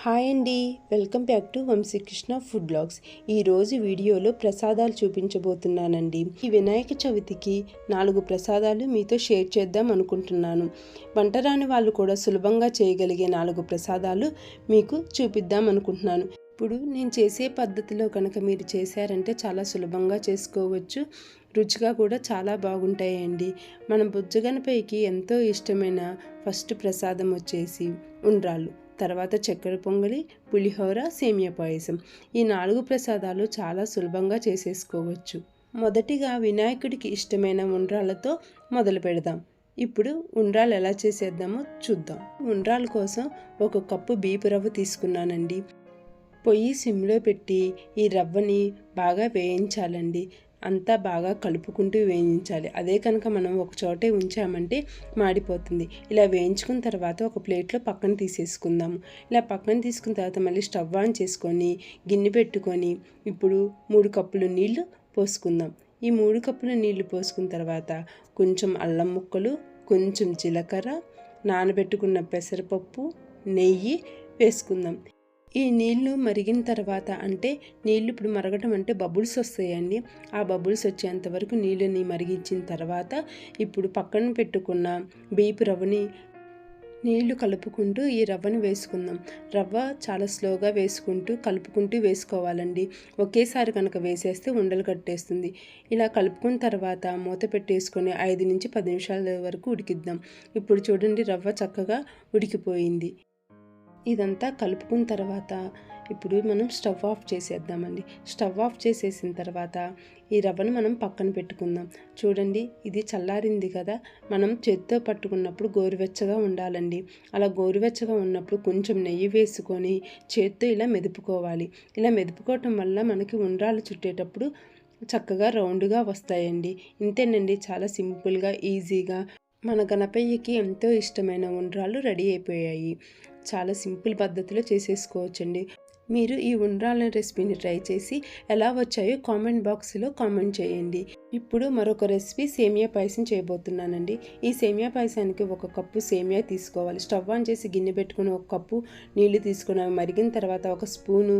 Hi అండి, welcome back to Vamshikrishna food blogs. ఈరోజు వీడియోలో ప్రసాదాలు చూపించబోతున్నానండి. ఈ వినాయక చవితికి 4 ప్రసాదాలు మీతో షేర్ చేద్దాం అనుకుంటున్నాను. వంట రాని వాళ్ళు కూడా సులభంగా చేయగలిగే 4 ప్రసాదాలు మీకు చూపిద్దాం అనుకుంటున్నాను. ఇప్పుడు నేను చేసే పద్ధతిలో కనుక మీరు చేశారంటే చాలా సులభంగా చేసుకోవచ్చు, రుచిగా కూడా చాలా బాగుంటాయండి. మన బుజ్జగనపైకి ఎంతో ఇష్టమైన ఫస్ట్ ప్రసాదం వచ్చేసి ఉండ్రాళ్ళు, తర్వాత చక్కెర పొంగలి, పులిహోర, సేమియా పాయసం. ఈ 4 ప్రసాదాలు చాలా సులభంగా చేసేసుకోవచ్చు. మొదటిగా వినాయకుడికి ఇష్టమైన ఉండ్రాళ్ళతో మొదలు పెడదాం. ఇప్పుడు ఉండ్రాలు ఎలా చేసేద్దామో చూద్దాం. ఉండ్రాల కోసం 1 కప్పు బియ్యపు రవ్వ తీసుకున్నానండి. పొయ్యి సిమ్లో పెట్టి ఈ రవ్వని బాగా వేయించాలండి. అంతా బాగా కలుపుకుంటూ వేయించాలి. అదే కనుక మనం ఒక చోటే ఉంచామంటే మాడిపోతుంది. ఇలా వేయించుకున్న తర్వాత ఒక ప్లేట్లో పక్కన తీసేసుకుందాము. ఇలా పక్కన తీసుకున్న తర్వాత మళ్ళీ స్టవ్ ఆన్ చేసుకొని గిన్నె పెట్టుకొని ఇప్పుడు 3 కప్పులు నీళ్లు పోసుకుందాం. ఈ 3 కప్పుల నీళ్లు పోసుకున్న తర్వాత కొంచెం అల్లం ముక్కలు, కొంచెం జీలకర్ర, నానబెట్టుకున్న పెసరపప్పు, నెయ్యి వేసుకుందాం. ఈ నీళ్లు మరిగిన తర్వాత, అంటే నీళ్ళు ఇప్పుడు మరగటం అంటే బబుల్స్ వస్తాయండి. ఆ బబుల్స్ వచ్చేంత వరకు నీళ్ళని మరిగించిన తర్వాత ఇప్పుడు పక్కన పెట్టుకున్న బియ్యపు రవ్వని నీళ్లు కలుపుకుంటూ ఈ రవ్వను వేసుకుందాం. రవ్వ చాలా స్లోగా వేసుకుంటూ కలుపుకుంటూ వేసుకోవాలండి. ఒకేసారి కనుక వేసేస్తే ఉండలు కట్టేస్తుంది. ఇలా కలుపుకున్న తర్వాత మూత పెట్టేసుకొని 5 నుంచి 10 నిమిషాల వరకు ఉడికిద్దాం. ఇప్పుడు చూడండి, రవ్వ చక్కగా ఉడికిపోయింది. ఇదంతా కలుపుకున్న తర్వాత ఇప్పుడు మనం స్టవ్ ఆఫ్ చేసేద్దామండి. స్టవ్ ఆఫ్ చేసేసిన తర్వాత ఈ రవ్వను మనం పక్కన పెట్టుకుందాం. చూడండి, ఇది చల్లారింది కదా, మనం చేత్తో పట్టుకున్నప్పుడు గోరువెచ్చగా ఉండాలండి. అలా గోరువెచ్చగా ఉన్నప్పుడు కొంచెం నెయ్యి వేసుకొని చేత్తో ఇలా మెదుపుకోవాలి. ఇలా మెదుపుకోవటం వల్ల మనకి ఉండ్రాలు చుట్టేటప్పుడు చక్కగా రౌండ్గా వస్తాయండి. ఇంతేనండి, చాలా సింపుల్గా ఈజీగా మన గణపయ్యకి ఎంతో ఇష్టమైన ఉండ్రాలు రెడీ అయిపోయాయి. చాలా సింపుల్ పద్ధతిలో చేసేసుకోవచ్చండి. మీరు ఈ ఉండ్రాల రెసిపీని ట్రై చేసి ఎలా వచ్చాయో కామెంట్ బాక్స్లో కామెంట్ చేయండి. ఇప్పుడు మరొక రెసిపీ సేమియా పాయసం చేయబోతున్నానండి. ఈ సేమియా పాయసానికి 1 కప్పు సేమియా తీసుకోవాలి. స్టవ్ ఆన్ చేసి గిన్నె పెట్టుకుని 1 కప్పు నీళ్లు తీసుకుని అవి మరిగిన తర్వాత 1 స్పూను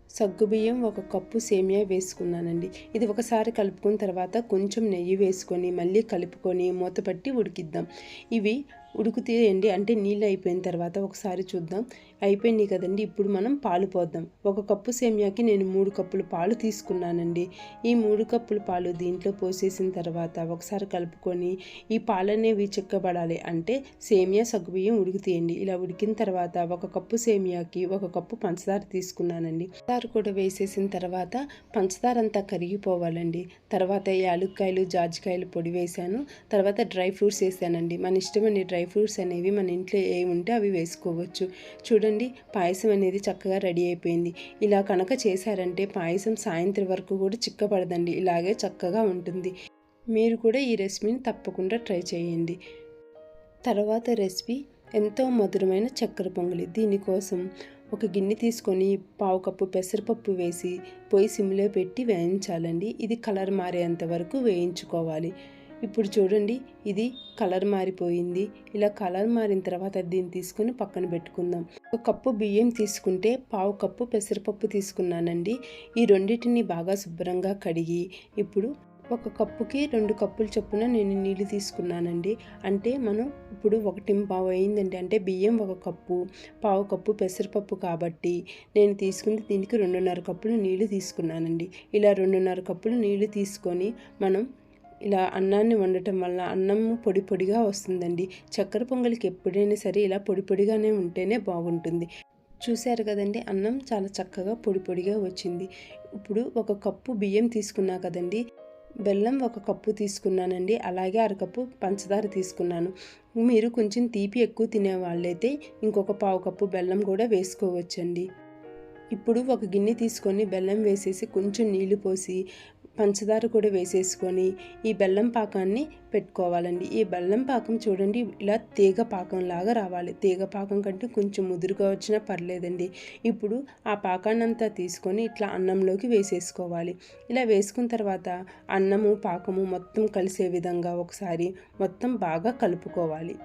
సగ్గుబియ్యం, 1 కప్పు సేమియా వేసుకున్నానండి. ఇది ఒకసారి కలుపుకున్న తర్వాత కొంచెం నెయ్యి వేసుకొని మళ్ళీ కలుపుకొని మూతపట్టి ఉడికిద్దాం. ఇవి ఉడుకుతాయండి, అంటే నీళ్ళు అయిపోయిన తర్వాత ఒకసారి చూద్దాం. అయిపోయింది కదండి. ఇప్పుడు మనం పాలు పోద్దాం. 1 కప్పు సేమియాకి నేను 3 కప్పులు పాలు తీసుకున్నానండి. ఈ 3 కప్పుల పాలు దీంట్లో పోసేసిన తర్వాత ఒకసారి కలుపుకొని ఈ పాలనేవి చిక్కబడాలి, అంటే సేమియా సగ్గుబియ్యం ఉడుకుతాయండి. ఇలా ఉడికిన తర్వాత 1 కప్పు సేమియాకి 1 కప్పు పంచదార తీసుకున్నానండి. పంచదార కూడా వేసేసిన తర్వాత పంచదార అంతా కరిగిపోవాలండి. తర్వాత యాలుక్కాయలు, జాజికాయలు పొడి వేసాను. తర్వాత డ్రై ఫ్రూట్స్ వేసానండి. మన ఇష్టమైన డ్రై ఫ్రూట్స్ అనేవి మన ఇంట్లో ఏవి ఉంటే అవి వేసుకోవచ్చు. చూడండి, పాయసం అనేది చక్కగా రెడీ అయిపోయింది. ఇలా కనుక చేశారంటే పాయసం సాయంత్రం వరకు కూడా చిక్కపడదండి, ఇలాగే చక్కగా ఉంటుంది. మీరు కూడా ఈ రెసిపీని తప్పకుండా ట్రై చేయండి. తర్వాత రెసిపీ ఎంతో మధురమైన చక్కెర పొంగలి. దీనికోసం ఒక గిన్నె తీసుకొని 1/2 కప్పు పెసరపప్పు వేసి పొయ్యి సిమ్లో పెట్టి వేయించాలండి. ఇది కలర్ మారేంత వరకు వేయించుకోవాలి. ఇప్పుడు చూడండి, ఇది కలర్ మారిపోయింది. ఇలా కలర్ మారిన తర్వాత దీన్ని తీసుకొని పక్కన పెట్టుకుందాం. 1 కప్పు బియ్యం తీసుకుంటే 1/2 కప్పు పెసరపప్పు తీసుకున్నానండి. ఈ రెండింటిని బాగా శుభ్రంగా కడిగి ఇప్పుడు 1 కప్పుకి 2 కప్పుల చొప్పున నేను నీళ్ళు తీసుకున్నానండి. అంటే మనం ఇప్పుడు 1:15 అయిందండి. అంటే బియ్యం 1 కప్పు, 1/2 కప్పు పెసరపప్పు కాబట్టి నేను తీసుకుంది దీనికి 2.5 కప్పులు నీళ్లు తీసుకున్నానండి. ఇలా 2.5 కప్పులు నీళ్లు తీసుకొని మనం ఇలా అన్నాన్ని వండటం వల్ల అన్నం పొడి పొడిగా వస్తుందండి. చక్కెర పొంగలికి ఎప్పుడైనా సరే ఇలా పొడి పొడిగానే ఉంటేనే బాగుంటుంది. చూశారు కదండి, అన్నం చాలా చక్కగా పొడి పొడిగా వచ్చింది. ఇప్పుడు 1 కప్పు బియ్యం తీసుకున్నా కదండి, బెల్లం 1 కప్పు తీసుకున్నానండి. అలాగే 1/2 కప్పు పంచదార తీసుకున్నాను. మీరు కొంచెం తీపి ఎక్కువ తినే వాళ్ళైతే ఇంకొక 1/2 కప్పు బెల్లం కూడా వేసుకోవచ్చండి. ఇప్పుడు ఒక గిన్నె తీసుకొని బెల్లం వేసేసి కొంచెం నీళ్లు పోసి పంచదార కూడా వేసేసుకొని ఈ బెల్లం పాకాన్ని పెట్టుకోవాలండి. ఈ బెల్లం పాకం చూడండి, ఇలా తీగ పాకం లాగా రావాలి. తీగ పాకం కంటే కొంచెం ముదురుగా వచ్చినా పర్లేదండి. ఇప్పుడు ఆ పాకాన్ని అంతా తీసుకొని ఇట్లా అన్నంలోకి వేసేసుకోవాలి. ఇలా వేసుకున్న తర్వాత అన్నము పాకము మొత్తం కలిసే విధంగా ఒకసారి మొత్తం బాగా కలుపుకోవాలి.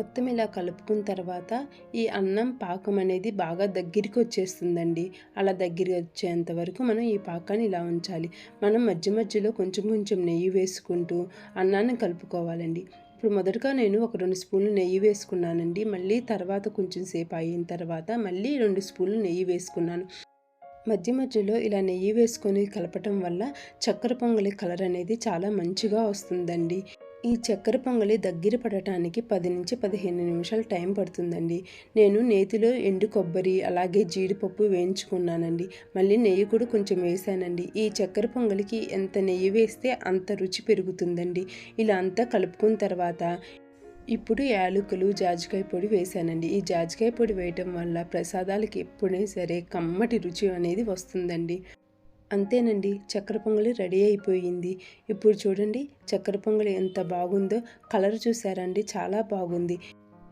మొత్తం ఇలా కలుపుకున్న తర్వాత ఈ అన్నం పాకం అనేది బాగా దగ్గరికి వచ్చేస్తుందండి. అలా దగ్గరికి వచ్చేంత వరకు మనం ఈ పాకాన్ని ఇలా ఉంచాలి. మనం మధ్య మధ్యలో కొంచెం కొంచెం నెయ్యి వేసుకుంటూ అన్నాన్ని కలుపుకోవాలండి. ఇప్పుడు మొదటగా నేను ఒక 2 స్పూన్లు నెయ్యి వేసుకున్నానండి. మళ్ళీ తర్వాత కొంచెం సేపు అయిన తర్వాత మళ్ళీ 2 స్పూన్లు నెయ్యి వేసుకున్నాను. మధ్య మధ్యలో ఇలా నెయ్యి వేసుకొని కలపటం వల్ల చక్కెర పొంగలి కలర్ అనేది చాలా మంచిగా వస్తుందండి. ఈ చక్కెర పొంగలి దగ్గర పడటానికి 10 నుంచి 15 నిమిషాలు టైం పడుతుందండి. నేను నేతిలో ఎండు కొబ్బరి అలాగే జీడిపప్పు వేయించుకున్నానండి. మళ్ళీ నెయ్యి కూడా కొంచెం వేసానండి. ఈ చక్కెర పొంగలికి ఎంత నెయ్యి వేస్తే అంత రుచి పెరుగుతుందండి. ఇలా అంతా కలుపుకున్న తర్వాత ఇప్పుడు యాలకులు జాజికాయ పొడి వేసానండి. ఈ జాజికాయ పొడి వేయటం వల్ల ప్రసాదాలకి ఎప్పుడైనా సరే కమ్మటి రుచి అనేది వస్తుందండి. అంతేనండి, చక్కెర పొంగలి రెడీ అయిపోయింది. ఇప్పుడు చూడండి చక్కెర పొంగలి ఎంత బాగుందో. కలర్ చూసారండి, చాలా బాగుంది.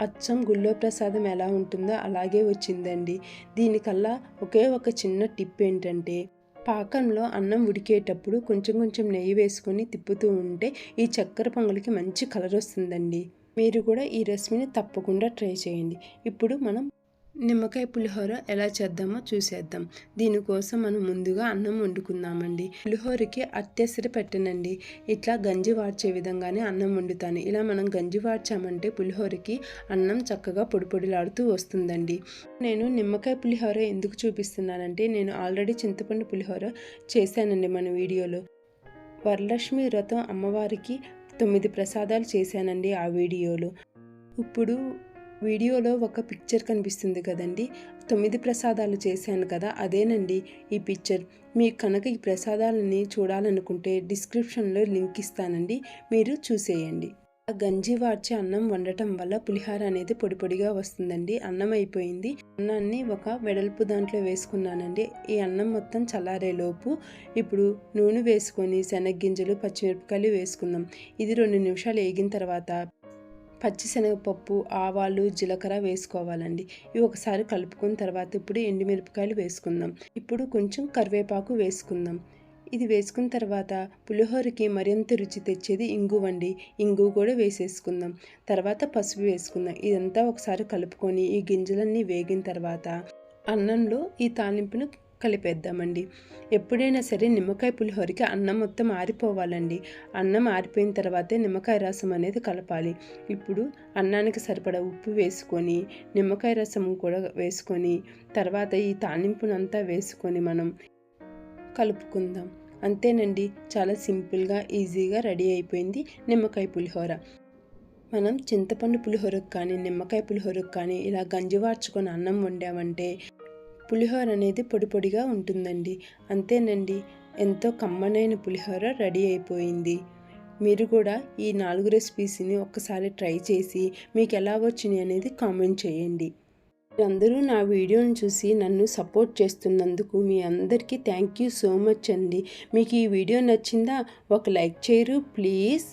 అచ్చం గుళ్ళో ప్రసాదం ఎలా ఉంటుందో అలాగే వచ్చిందండి. దీనికల్లా ఒకే ఒక చిన్న టిప్ ఏంటంటే పాకంలో అన్నం ఉడికేటప్పుడు కొంచెం కొంచెం నెయ్యి వేసుకొని తిప్పుతూ ఉంటే ఈ చక్కెర పొంగలికి మంచి కలర్ వస్తుందండి. మీరు కూడా ఈ రెసిపీని తప్పకుండా ట్రై చేయండి. ఇప్పుడు మనం నిమ్మకాయ పులిహోర ఎలా చేద్దామో చూసేద్దాం. దీనికోసం మనం ముందుగా అన్నం వండుకుందామండి. పులిహోరకి అట్టెసరి పెట్టనండి, ఇట్లా గంజి వార్చే విధంగానే అన్నం వండుతాను. ఇలా మనం గంజి వార్చామంటే పులిహోరకి అన్నం చక్కగా పొడి పొడిలాడుతూ వస్తుందండి. నేను నిమ్మకాయ పులిహోర ఎందుకు చూపిస్తున్నానంటే నేను ఆల్రెడీ చింతపండు పులిహోర చేశానండి మన వీడియోలో. వరలక్ష్మి వ్రతం అమ్మవారికి 9 ప్రసాదాలు చేశానండి ఆ వీడియోలో. ఇప్పుడు వీడియోలో ఒక పిక్చర్ కనిపిస్తుంది కదండి, 9 ప్రసాదాలు చేశాను కదా, అదేనండి ఈ పిక్చర్. మీకు కనుక ఈ ప్రసాదాలని చూడాలనుకుంటే డిస్క్రిప్షన్లో లింక్ ఇస్తానండి, మీరు చూసేయండి. గంజి వార్చి అన్నం వండటం వల్ల పులిహోర అనేది పొడి పొడిగా వస్తుందండి. అన్నం అయిపోయింది. అన్నాన్ని ఒక వెడల్పు దాంట్లో వేసుకున్నానండి. ఈ అన్నం మొత్తం చల్లారేలోపు ఇప్పుడు నూనె వేసుకొని శనగగింజలు పచ్చిమిరపకాయలు వేసుకుందాం. ఇది 2 నిమిషాలు వేగిన తర్వాత పచ్చిశనగపప్పు, ఆవాలు, జీలకర్ర వేసుకోవాలండి. ఇవి ఒకసారి కలుపుకున్న తర్వాత ఇప్పుడు ఎండుమిరపకాయలు వేసుకుందాం. ఇప్పుడు కొంచెం కరివేపాకు వేసుకుందాం. ఇది వేసుకున్న తర్వాత పులిహోరకి మరింత రుచి తెచ్చేది ఇంగువండి. ఇంగు కూడా వేసేసుకుందాం. తర్వాత పసుపు వేసుకుందాం. ఇదంతా ఒకసారి కలుపుకొని ఈ గింజలన్నీ వేగిన తర్వాత అన్నంలో ఈ తాలింపును కలిపేద్దామండి. ఎప్పుడైనా సరే నిమ్మకాయ పులిహోరకి అన్నం మొత్తం ఆరిపోవాలండి. అన్నం ఆరిపోయిన తర్వాతే నిమ్మకాయ రసం అనేది కలపాలి. ఇప్పుడు అన్నానికి సరిపడా ఉప్పు వేసుకొని నిమ్మకాయ రసం కూడా వేసుకొని తర్వాత ఈ తాలింపునంతా వేసుకొని మనం కలుపుకుందాం. అంతేనండి, చాలా సింపుల్గా ఈజీగా రెడీ అయిపోయింది నిమ్మకాయ పులిహోర. మనం చింతపండు పులిహోరకు కానీ నిమ్మకాయ పులిహోరకు కానీ ఇలా గంజి వార్చుకొని అన్నం వండామంటే పులిహోర అనేది పొడి పొడిగా ఉంటుందండి. అంతేనండి, ఎంతో కమ్మనైన పులిహోర రెడీ అయిపోయింది. మీరు కూడా ఈ 4 రెసిపీస్ని ఒక్కసారి ట్రై చేసి మీకు ఎలా వచ్చినాయి అనేది కామెంట్ చేయండి. మీరందరూ నా వీడియోని చూసి నన్ను సపోర్ట్ చేస్తున్నందుకు మీ అందరికీ థ్యాంక్ యూ సో మచ్ అండి. మీకు ఈ వీడియో నచ్చిందా? ఒక లైక్ చేయరు ప్లీజ్.